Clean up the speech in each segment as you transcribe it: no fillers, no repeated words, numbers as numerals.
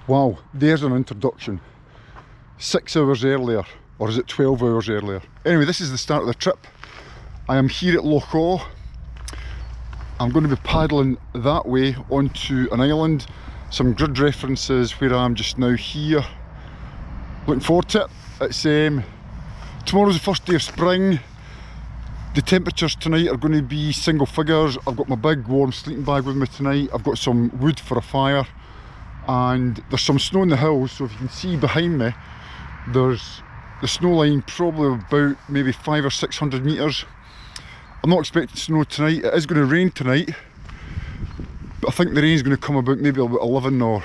Wow, there's an introduction. 6 hours earlier, or is it 12 hours earlier? Anyway, this is the start of the trip. I am here at Loch Awe. I'm going to be paddling that way onto an island. Some grid references where I am just now here. Looking forward to it. It's tomorrow's the first day of spring. The temperatures tonight are going to be single figures. I've got my big warm sleeping bag with me tonight. I've got some wood for a fire. And there's some snow in the hills, so if you can see behind me, there's the snow line probably about maybe 500 or 600 metres. I'm not expecting snow tonight. It is going to rain tonight, but I think the rain's going to come about maybe about 11 or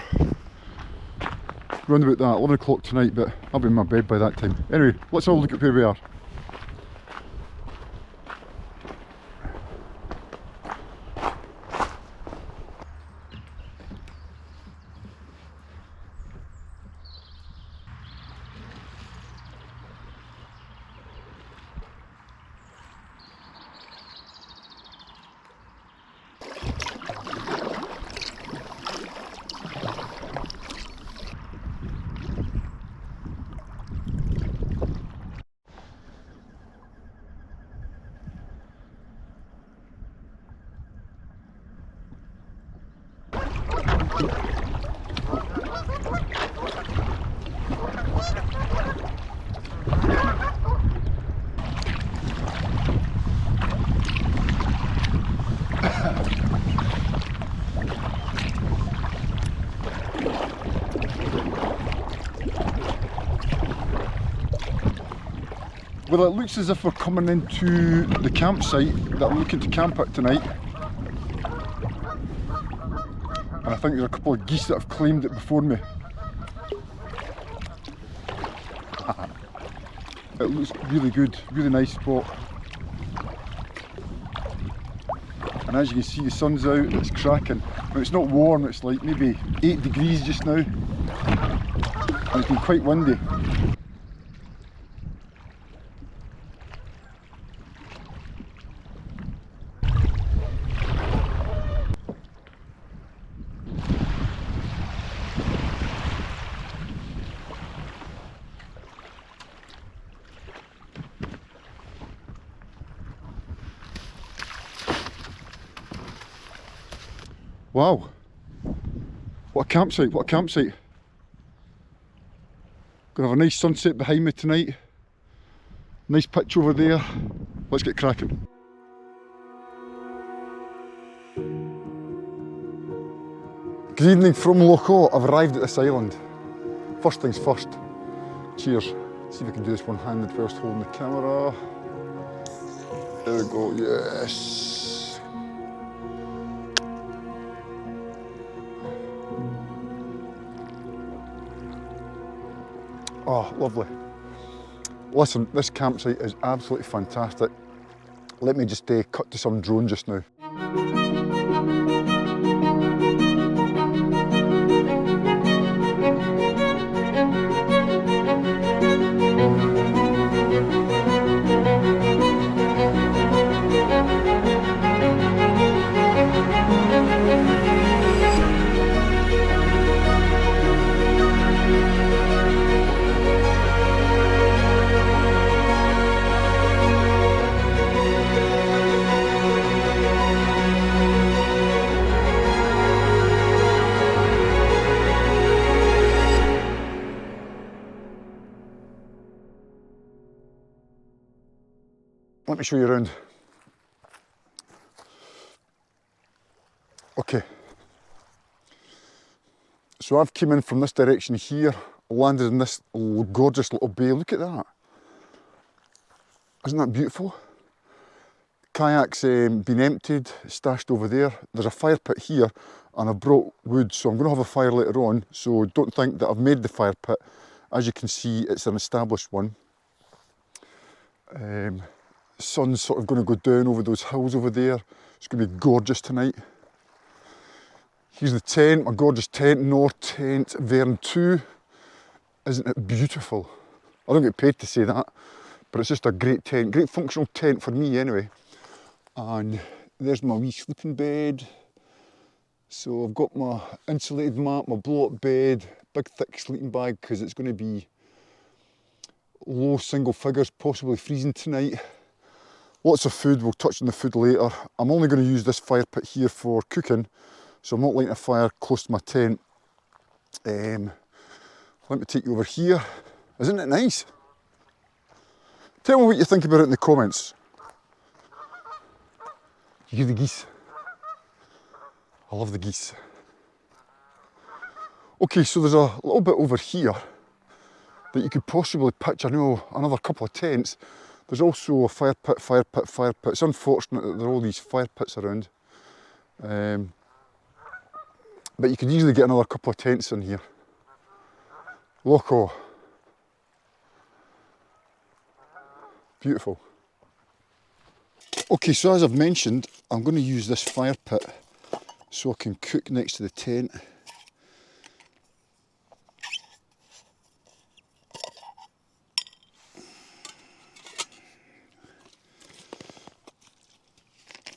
round about that, 11 o'clock tonight, but I'll be in my bed by that time. Anyway, let's have a look at where we are. Well, it looks as if we're coming into the campsite that I'm looking to camp at tonight. And I think there's a couple of geese that have claimed it before me. It looks really good, really nice spot. And as you can see, the sun's out, it's cracking. But it's not warm, it's like maybe 8 degrees just now. And it's been quite windy. Wow, what a campsite, what a campsite. Gonna have a nice sunset behind me tonight. Nice pitch over there. Let's get cracking. Good evening from Loch Awe. I've arrived at this island. First things first, cheers. See if I can do this one-handed whilst holding the camera. There we go, yes. Oh, lovely. Listen, this campsite is absolutely fantastic. Let me just cut to some drone just now. Let me show you around. Okay. So I've come in from this direction here, landed in this gorgeous little bay. Look at that. Isn't that beautiful? Kayak's been emptied, stashed over there. There's a fire pit here and I've brought wood, so I'm going to have a fire later on. So don't think that I've made the fire pit. As you can see, it's an established one. Sun's sort of going to go down over those hills over there. It's going to be gorgeous tonight. Here's the tent, my gorgeous tent, North Tent Vern 2. Isn't it beautiful? I don't get paid to say that, but it's just a great tent, great functional tent for me anyway. And there's my wee sleeping bed. So I've got my insulated mat, my blow-up bed, big thick sleeping bag because it's going to be low single figures, possibly freezing tonight. Lots of food, we'll touch on the food later. I'm only going to use this fire pit here for cooking, so I'm not lighting a fire close to my tent. Let me take you over here. Isn't it nice? Tell me what you think about it in the comments. You hear the geese? I love the geese. Okay, so there's a little bit over here that you could possibly pitch, I know, another couple of tents. There's also a fire pit, fire pit, fire pit. It's unfortunate that there are all these fire pits around. But you could easily get another couple of tents in here. Loch Awe. Beautiful. Okay, so as I've mentioned, I'm going to use this fire pit so I can cook next to the tent.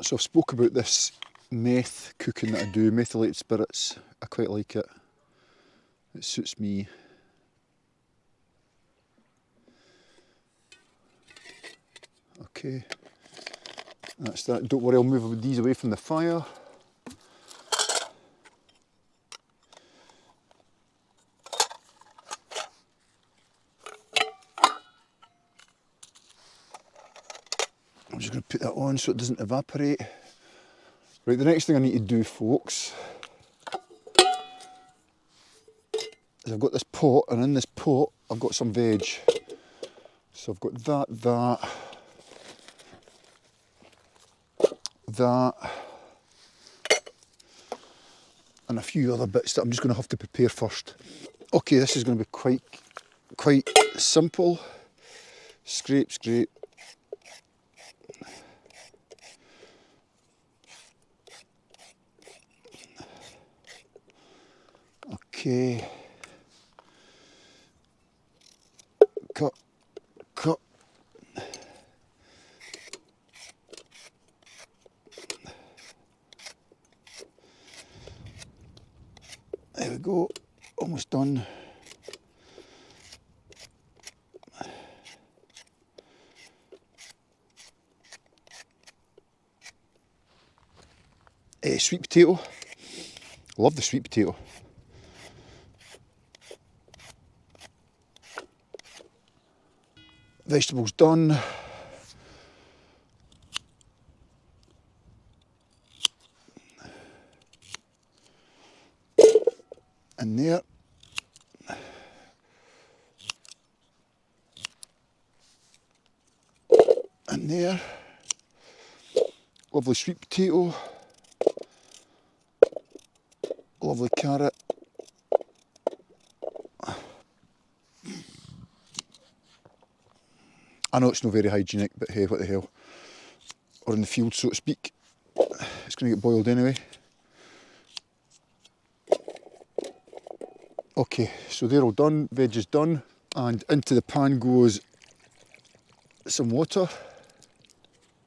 So I've spoke about this meth cooking that I do, methylated spirits. I quite like it. It suits me. Okay, that's that. Don't worry, I'll move these away from the fire. I'm just going to put that on so it doesn't evaporate. Right, the next thing I need to do, folks, is I've got this pot, and in this pot I've got some veg. So I've got that, and a few other bits that I'm just going to have to prepare first. Okay, this is going to be quite simple. Scrape, scrape. Okay. Cut, cut. There we go, almost done. Sweet potato. Love the sweet potato. Vegetables done. In there. In there. Lovely sweet potato. Lovely carrot. I know it's not very hygienic, but hey, what the hell. Or in the field, so to speak. It's going to get boiled anyway. Okay, so they're all done, veg is done. And into the pan goes some water.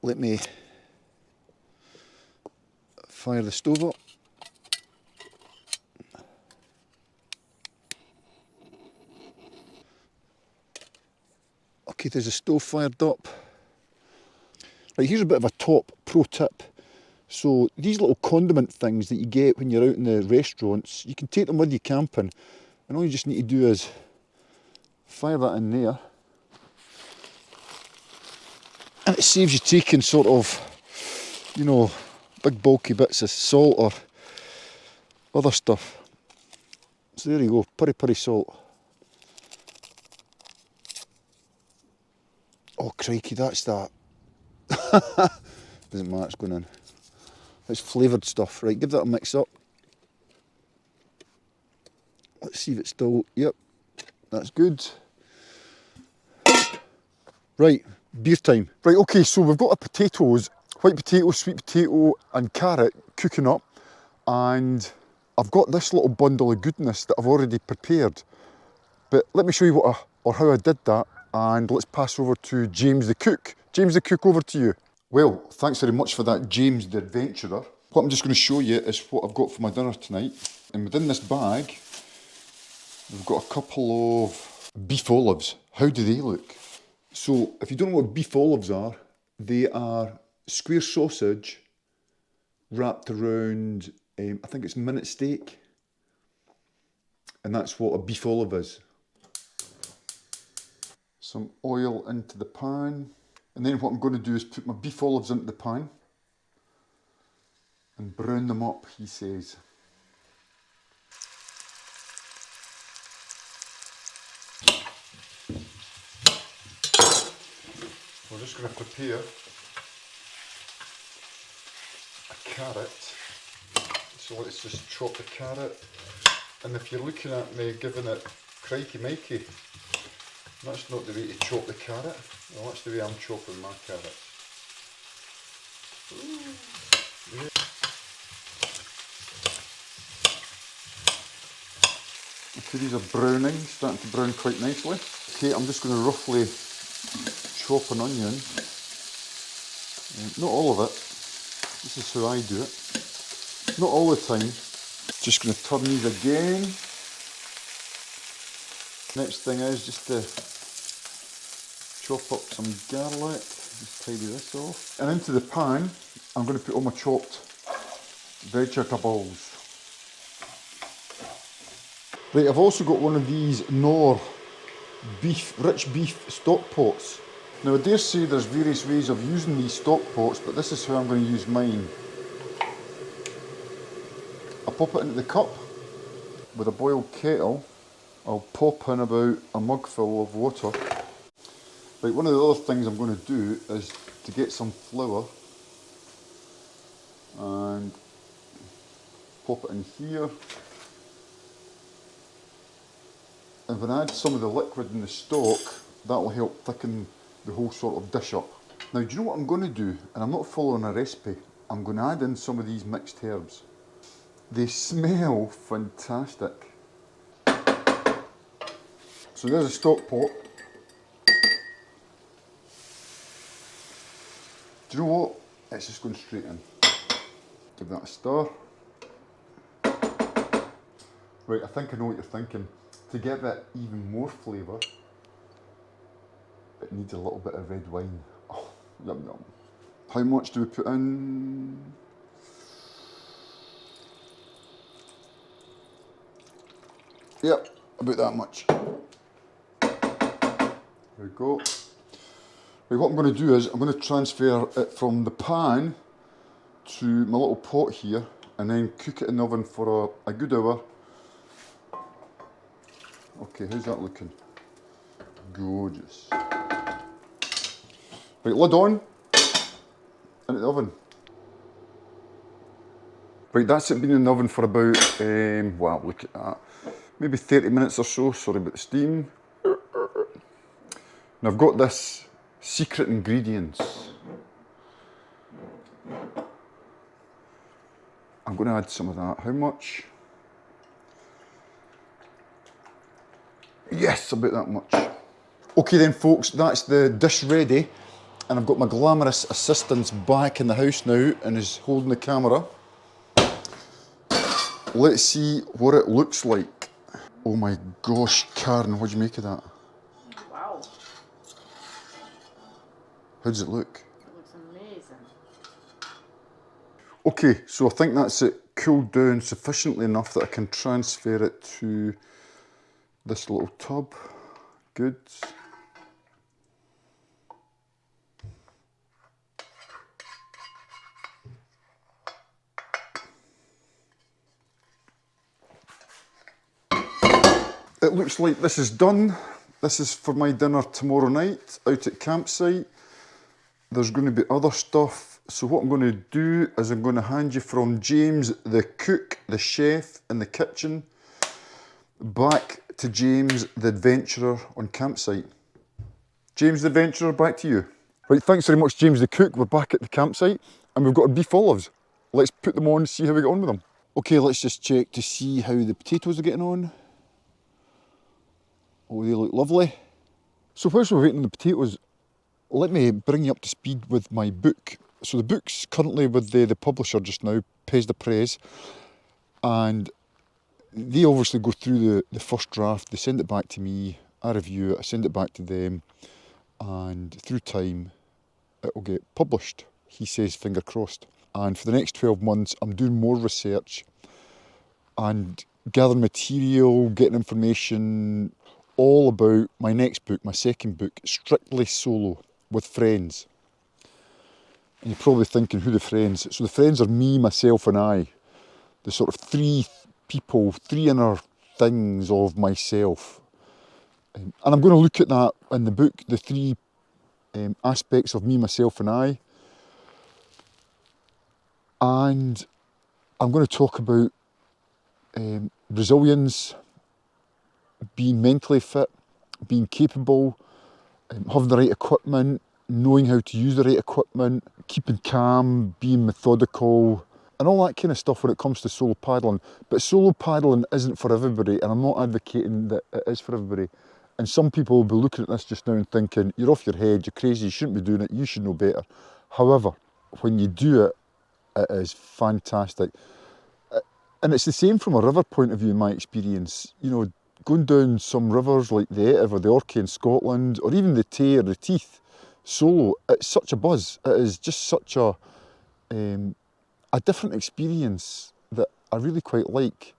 Let me fire the stove up. Okay, there's a stove fired up. Right, here's a bit of a top pro tip. So these little condiment things that you get when you're out in the restaurants, you can take them with you camping, and all you just need to do is fire that in there. And it saves you taking sort of, you know, big bulky bits of salt or other stuff. So there you go, piri piri salt. Oh crikey, that's that. Doesn't matter, it's going in. It's flavoured stuff. Right, give that a mix up. Let's see if it's still, yep, that's good. Right, beer time. Right, okay, so we've got our potatoes, white potato, sweet potato and carrot cooking up, and I've got this little bundle of goodness that I've already prepared. But let me show you what or how I did that, and let's pass over to James the cook. James the cook, over to you. Well, thanks very much for that, James the adventurer. What I'm just going to show you is what I've got for my dinner tonight. And within this bag, we've got a couple of beef olives. How do they look? So, if you don't know what beef olives are, they are square sausage wrapped around, I think it's minute steak. And that's what a beef olive is. Some oil into the pan. And then what I'm going to do is put my beef olives into the pan and brown them up, he says. We're just going to prepare a carrot. So let's just chop the carrot. And if you're looking at me giving it crikey mikey, that's not the way to chop the carrot. Well, that's the way I'm chopping my carrot. Yeah. Okay, these are browning, starting to brown quite nicely. Okay, I'm just going to roughly chop an onion. Not all of it. This is how I do it. Not all the time. Just going to turn these again. Next thing is just to chop up some garlic. Just tidy this off. And into the pan, I'm going to put all my chopped vegetables. Right, I've also got one of these Knorr rich beef stock pots. Now I dare say there's various ways of using these stock pots, but this is how I'm going to use mine. I pop it into the cup. With a boiled kettle, I'll pop in about a mug full of water. Right, one of the other things I'm going to do is to get some flour and pop it in here. And when I add some of the liquid in the stock, that will help thicken the whole sort of dish up. Now, do you know what I'm going to do? And I'm not following a recipe. I'm going to add in some of these mixed herbs. They smell fantastic. So there's a stock pot. Do you know what? It's just going straight in. Give that a stir. Right, I think I know what you're thinking. To give it even more flavour, it needs a little bit of red wine. Oh, yum yum. How much do we put in? Yep, about that much. There we go. Right, what I'm going to do is I'm going to transfer it from the pan to my little pot here and then cook it in the oven for a good hour. Okay, how's that looking? Gorgeous. Right, lid on, into the oven. Right, that's it been in the oven for about, wow, look at that. Maybe 30 minutes or so, sorry about the steam. And I've got this secret ingredients. I'm going to add some of that. How much? Yes, about that much. Okay then folks, that's the dish ready. And I've got my glamorous assistant back in the house now and is holding the camera. Let's see what it looks like. Oh my gosh, Karen, what do you make of that? Wow. How does it look? It looks amazing. Okay, so I think that's it cooled down sufficiently enough that I can transfer it to this little tub. Good. It looks like this is done. This is for my dinner tomorrow night out at campsite. There's going to be other stuff. So what I'm going to do is I'm going to hand you from James the cook, the chef in the kitchen, back to James the adventurer on campsite. James the adventurer, back to you. Right, thanks very much James the cook. We're back at the campsite and we've got our beef olives. Let's put them on and see how we get on with them. Okay, let's just check to see how the potatoes are getting on. Oh, they look lovely. So whilst we're waiting on the potatoes, let me bring you up to speed with my book. So the book's currently with the publisher just now, Pays de Presse, and they obviously go through the first draft, they send it back to me, I review it, I send it back to them, and through time it will get published. He says, finger crossed. And for the next 12 months, I'm doing more research and gathering material, getting information, all about my next book, my second book, strictly solo, with friends. And you're probably thinking, who are the friends? So the friends are me, myself and I. The sort of three people, three inner things of myself. And I'm going to look at that in the book, the three aspects of me, myself and I. And I'm going to talk about resilience, being mentally fit, being capable, having the right equipment, knowing how to use the right equipment, keeping calm, being methodical, and all that kind of stuff when it comes to solo paddling. But solo paddling isn't for everybody, and I'm not advocating that it is for everybody. And some people will be looking at this just now and thinking, you're off your head, you're crazy, you shouldn't be doing it, you should know better. However, when you do it, it is fantastic. And it's the same from a river point of view in my experience. You know, going down some rivers like the Ettrive or the Orchy in Scotland, or even the Tay or the Teeth, solo, it's such a buzz. It is just such a different experience that I really quite like.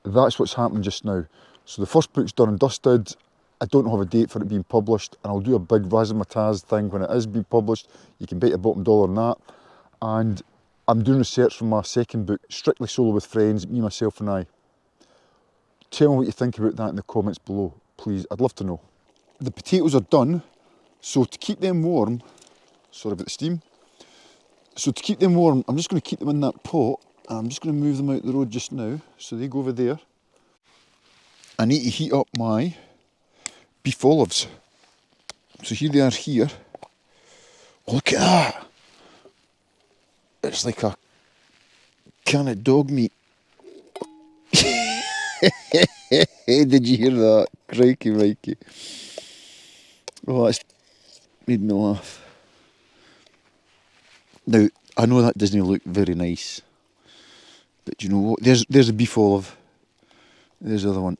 That's what's happening just now. So the first book's done and dusted. I don't have a date for it being published, and I'll do a big razzmatazz thing when it is being published. You can bet a bottom dollar on that. And I'm doing research for my second book, strictly solo with friends, me, myself and I. Tell me what you think about that in the comments below, please. I'd love to know. The potatoes are done, so to keep them warm, sorry about the steam. So to keep them warm, I'm just going to keep them in that pot, and I'm just going to move them out the road just now, so they go over there. I need to heat up my beef olives. So here they are here. Oh, look at that! It's like a can of dog meat. Did you hear that? Crikey, Mikey. Oh, that's made me laugh. Now, I know that doesn't look very nice, but you know what? There's a beef olive. There's the other one.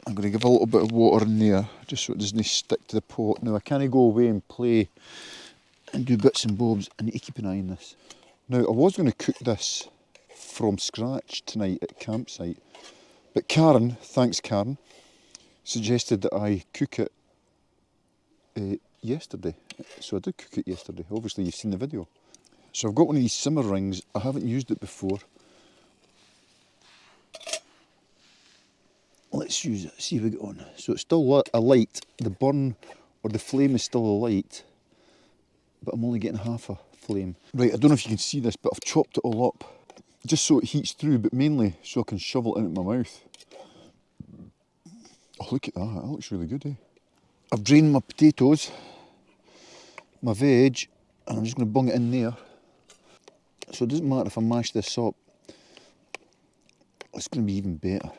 I'm going to give a little bit of water in there, just so it doesn't stick to the pot. Now, I can't go away and play and do bits and bobs. I need to keep an eye on this. Now, I was going to cook this from scratch tonight at campsite, but Karen, thanks Karen, suggested that I cook it yesterday. So I did cook it yesterday. Obviously, you've seen the video. So I've got one of these simmer rings. I haven't used it before. Let's use it, see if we get on. So it's still a light, the burn or the flame is still alight, but I'm only getting half a flame. Right, I don't know if you can see this, but I've chopped it all up, just so it heats through, but mainly so I can shovel it into my mouth. Oh, look at that, that looks really good, eh? I've drained my potatoes, my veg, and I'm just going to bung it in there. So it doesn't matter if I mash this up, it's going to be even better.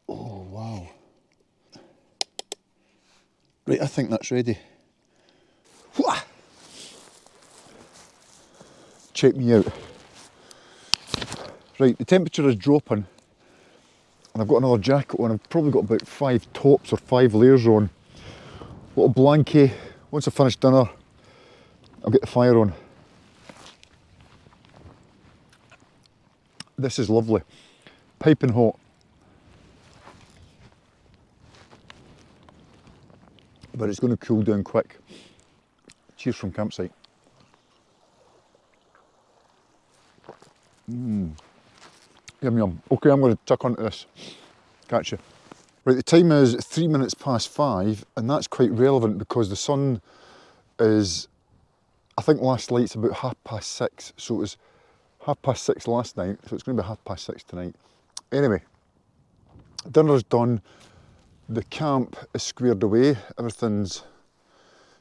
Oh, wow. Right, I think that's ready. Whoa! Check me out. Right, the temperature is dropping, and I've got another jacket on. I've probably got about 5 tops or 5 layers on. Little blankie. Once I finish dinner, I'll get the fire on. This is lovely. Piping hot. But it's going to cool down quick. Cheers from campsite. Yum yum. Okay, I'm going to tuck onto this. Catch you. Right, the time is 3 minutes past 5, and that's quite relevant because the sun is, I think last night's about 6:30, so it was 6:30 last night, so it's going to be 6:30 tonight. Anyway, dinner's done, the camp is squared away, everything's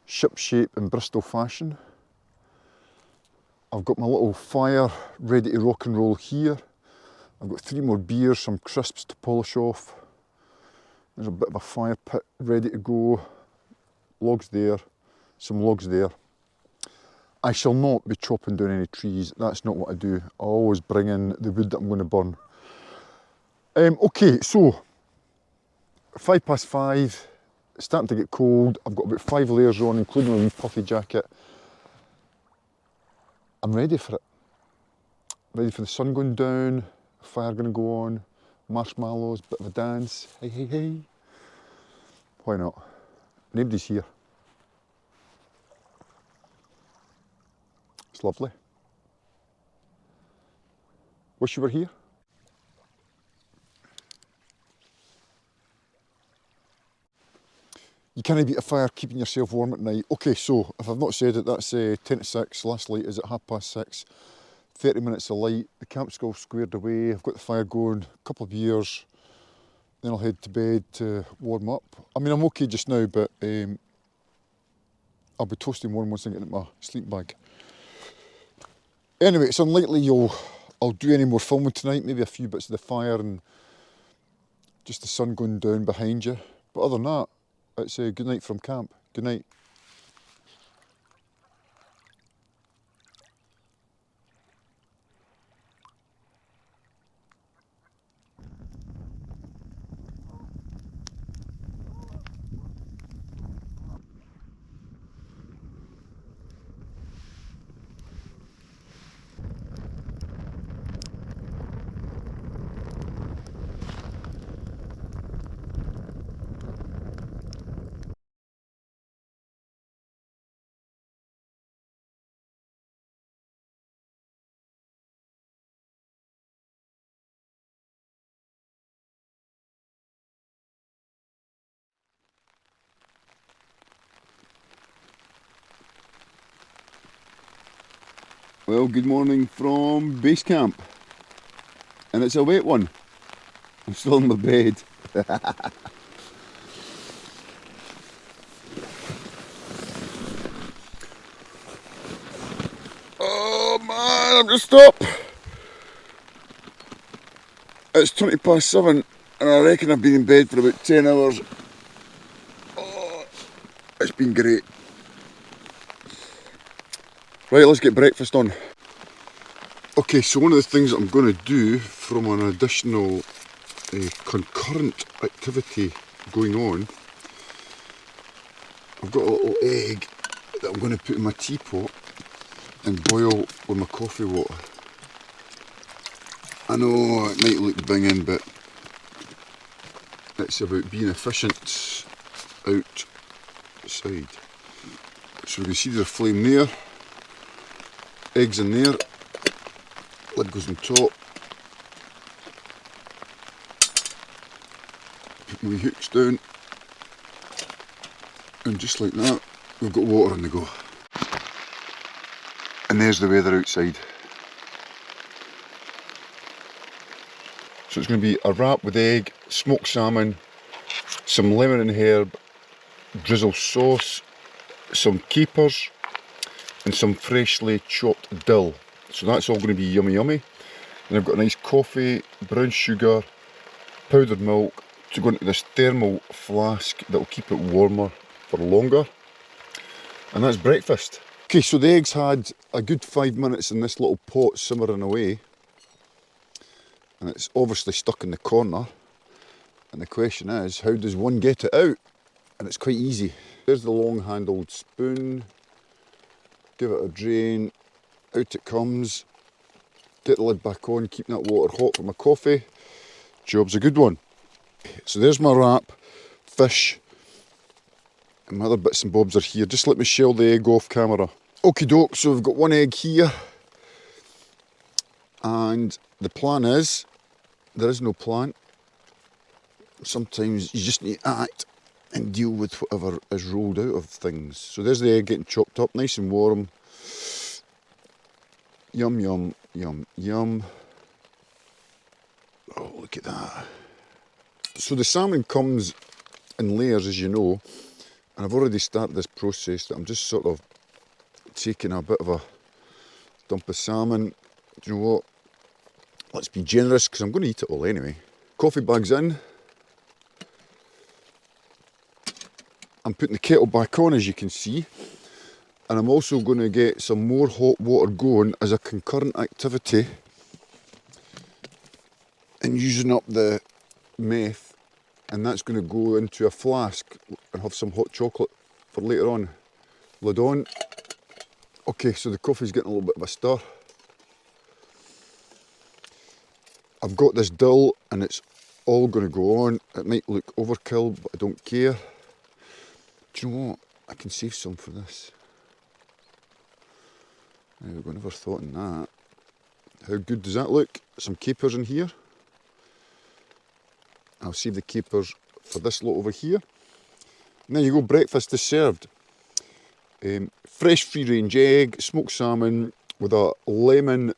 ship-shape in Bristol fashion. I've got my little fire ready to rock and roll here. I've got 3 more beers, some crisps to polish off. There's a bit of a fire pit ready to go. Logs there, some logs there. I shall not be chopping down any trees, that's not what I do. I always bring in the wood that I'm going to burn. Okay, so 5:05, it's starting to get cold. I've got about 5 layers on, including a wee puffy jacket. I'm ready for it. Ready for the sun going down, fire going to go on, marshmallows, bit of a dance. Hey, hey, hey. Why not? Nobody's here. It's lovely. Wish you were here. You can't beat a fire keeping yourself warm at night. Okay, so if I've not said it, that's 10 to 6. Last light is at 6:30. 30 minutes of light. The camp's all squared away. I've got the fire going. A couple of beers. Then I'll head to bed to warm up. I mean, I'm okay just now, but I'll be toasting warm once I get into my sleep bag. Anyway, it's unlikely I'll do any more filming tonight. Maybe a few bits of the fire and just the sun going down behind you. But other than that, it's a good night from camp. Good night. Well, good morning from base camp. And it's a wet one. I'm still in my bed. Oh man, I'm just up. It's 7:20 and I reckon I've been in bed for about 10 hours. Oh, it's been great. Right, let's get breakfast on. Okay, so one of the things that I'm going to do from an additional concurrent activity going on, I've got a little egg that I'm going to put in my teapot and boil with my coffee water. I know it might look binging, but it's about being efficient outside. So we can see there's a flame there, eggs in there, lid goes on top, put my hooks down, and just like that, we've got water on the go. And there's the weather outside. So it's going to be a wrap with egg, smoked salmon, some lemon and herb, drizzle sauce, some capers, and some freshly chopped dill. So that's all going to be yummy yummy. And I've got a nice coffee, brown sugar, powdered milk to go into this thermal flask that will keep it warmer for longer. And that's breakfast. Okay, so the eggs had a good 5 minutes in this little pot simmering away. And it's obviously stuck in the corner. And the question is, how does one get it out? And it's quite easy. There's the long handled spoon. Give it a drain. Out it comes. Get the lid back on, keep that water hot for my coffee. Job's a good one. So there's my wrap, fish, and my other bits and bobs are here. Just let me shell the egg off camera. Okie doke, so we've got one egg here. And the plan is, there is no plan. Sometimes you just need to act and deal with whatever is rolled out of things. So there's the egg getting chopped up, nice and warm. Yum, yum, yum, yum. Oh, look at that. So the salmon comes in layers, as you know, and I've already started this process that I'm just sort of taking a bit of a dump of salmon. Do you know what? Let's be generous, because I'm going to eat it all anyway. Coffee bag's in. I'm putting the kettle back on, as you can see, and I'm also going to get some more hot water going as a concurrent activity and using up the meth, and that's going to go into a flask and have some hot chocolate for later on. Lid on. Okay, so the coffee's getting a little bit of a stir. I've got this dill and it's all going to go on. It might look overkill, but I don't care. Do you know what? I can save some for this. I never thought in that. How good does that look? Some capers in here. I'll save the capers for this lot over here. And there you go, breakfast is served. Fresh free range egg, smoked salmon with a lemon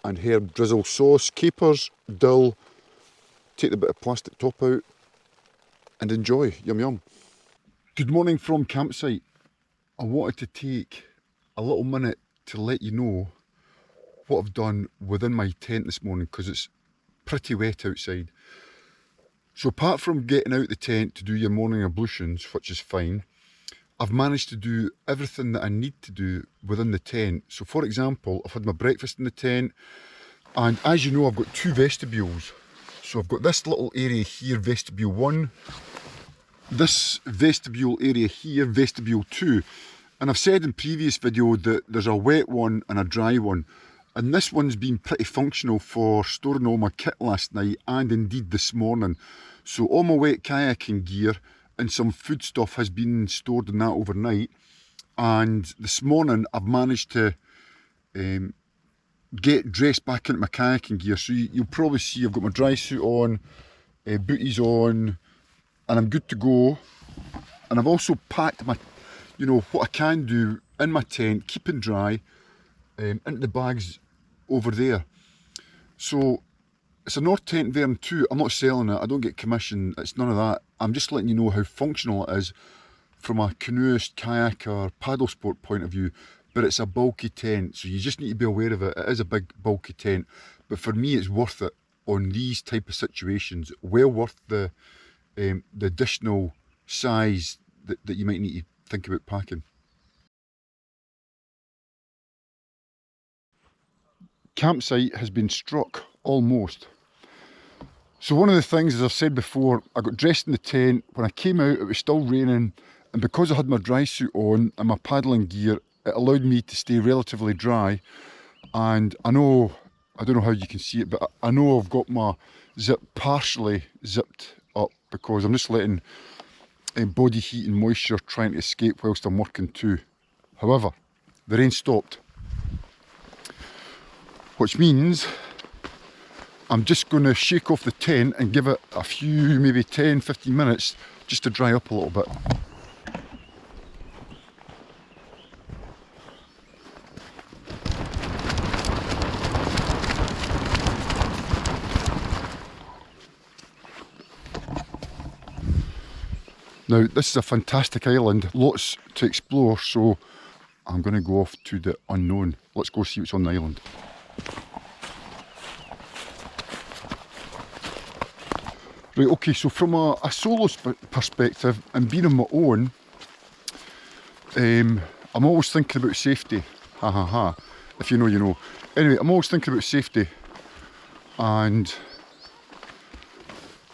and herb drizzle sauce, capers, dill, take the bit of plastic top out and enjoy. Yum yum. Good morning from campsite. I wanted to take a little minute to let you know what I've done within my tent this morning because it's pretty wet outside. So apart from getting out the tent to do your morning ablutions, which is fine, I've managed to do everything that I need to do within the tent. So for example, I've had my breakfast in the tent, and as you know, I've got two vestibules. So I've got this little area here, vestibule 1, this vestibule area here, vestibule 2. And I've said in previous video that there's a wet one and a dry one. And this one's been pretty functional for storing all my kit last night and indeed this morning. So all my wet kayaking gear and some food stuff has been stored in that overnight, and this morning I've managed to get dressed back into my kayaking gear. So you'll probably see I've got my dry suit on, booties on, and I'm good to go. And I've also packed my, you know, what I can do in my tent, keeping dry, into the bags over there. So it's a North Tent Verne 2. I'm not selling it, I don't get commission, it's none of that. I'm just letting you know how functional it is from a canoeist, kayaker, paddle sport point of view. But it's a bulky tent, so you just need to be aware of it. It is a big bulky tent, but for me it's worth it on these type of situations. Well worth the additional size that you might need to think about packing. Campsite has been struck, almost. So one of the things, as I've said before, I got dressed in the tent. When I came out, it was still raining, and because I had my dry suit on and my paddling gear, it allowed me to stay relatively dry. And I don't know how you can see it, but I know I've got my zip partially zipped up because I'm just letting body heat and moisture trying to escape whilst I'm working too. However, the rain stopped, which means I'm just going to shake off the tent and give it a few, maybe 10-15 minutes just to dry up a little bit. Now this is a fantastic island, lots to explore, so I'm going to go off to the unknown. Let's go see what's on the island. Right, okay, so from a solo perspective and being on my own, I'm always thinking about safety. Ha ha ha. If you know, you know. Anyway, I'm always thinking about safety, and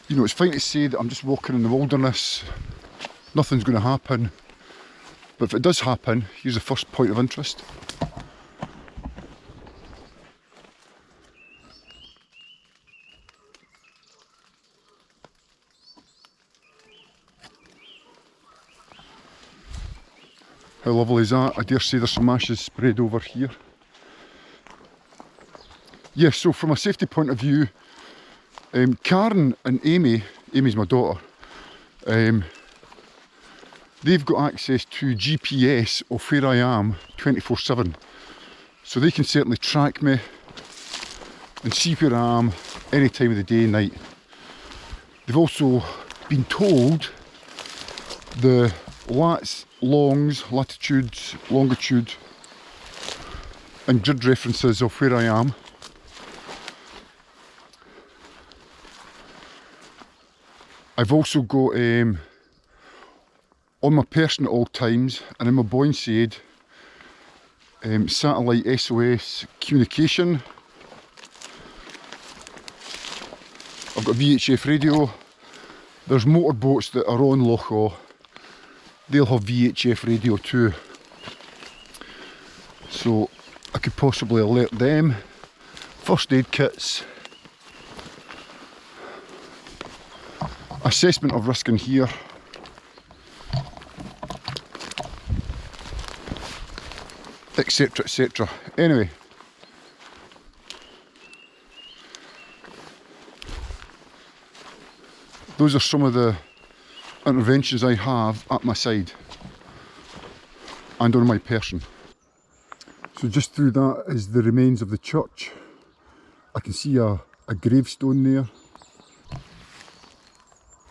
you know, it's fine to say that I'm just walking in the wilderness, nothing's going to happen, but if it does happen, here's the first point of interest. How lovely is that? I dare say there's some ashes spread over here. Yes, so from a safety point of view, Karen and Amy's my daughter, they've got access to GPS of where I am 24/7. So they can certainly track me and see where I am any time of the day and night. They've also been told the longs, latitudes, longitude and grid references of where I am. I've also got on my person at all times, and in my buoyancy aid, satellite SOS communication. I've got VHF radio. There's motorboats that are on Loch Awe. They'll have VHF radio too. So I could possibly alert them. First aid kits. Assessment of risk in here. Etc, etc. Anyway. Those are some of the interventions I have at my side and on my person. So just through that is the remains of the church. I can see a gravestone there.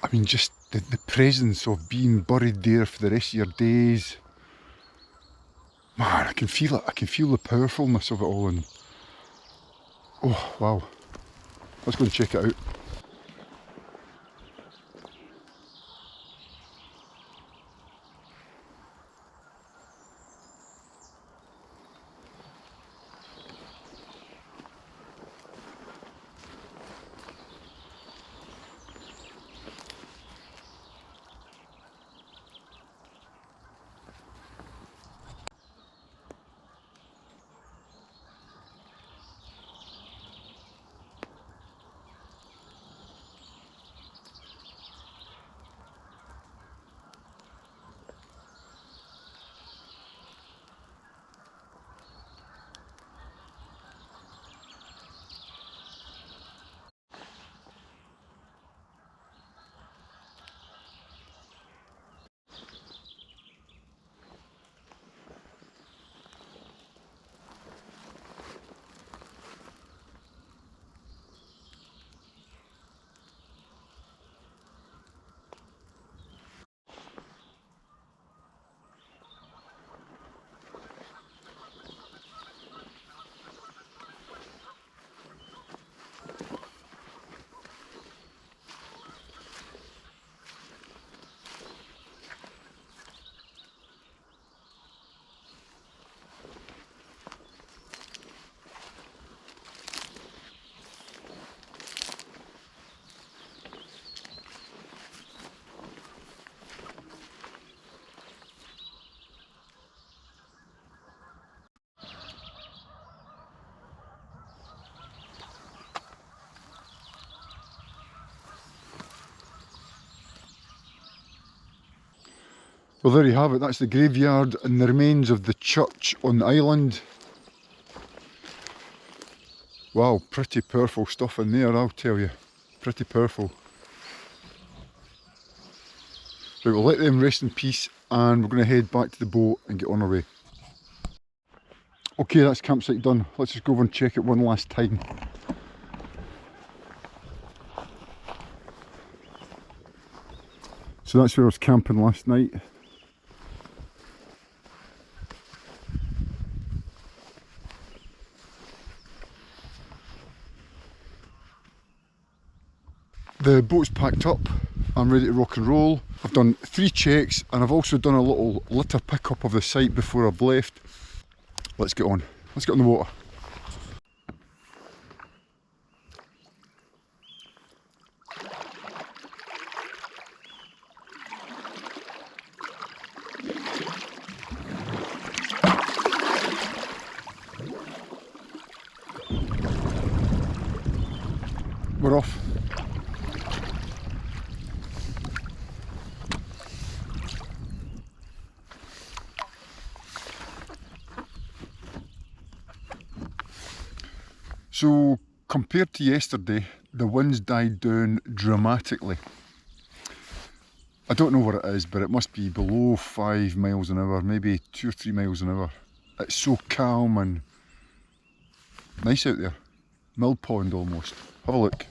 I mean, just the presence of being buried there for the rest of your days. Man, I can feel it. I can feel the powerfulness of it all. And oh, wow. Let's go and check it out. Well, there you have it. That's the graveyard and the remains of the church on the island. Wow, pretty powerful stuff in there, I'll tell you. Pretty powerful. Right, we'll let them rest in peace and we're going to head back to the boat and get on our way. Okay, that's campsite done. Let's just go over and check it one last time. So that's where I was camping last night. The boat's packed up, I'm ready to rock and roll. I've done 3 checks and I've also done a little litter pickup of the site before I've left. Let's get on. Let's get on the water. We're off. So compared to yesterday, the wind's died down dramatically. I don't know what it is, but it must be below 5 miles an hour, maybe 2 or 3 miles an hour. It's so calm and nice out there. Mill pond almost. Have a look.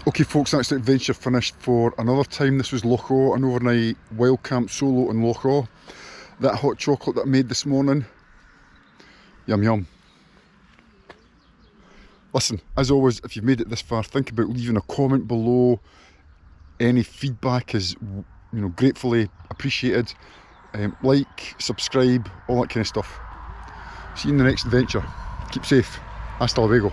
Okay folks, that's the adventure finished for another time. This was Loch Awe, an overnight wild camp solo in Loch Awe. That hot chocolate that I made this morning, yum yum. Listen, as always, if you've made it this far, think about leaving a comment below. Any feedback is, gratefully appreciated. Like, subscribe, all that kind of stuff. See you in the next adventure. Keep safe. Hasta luego.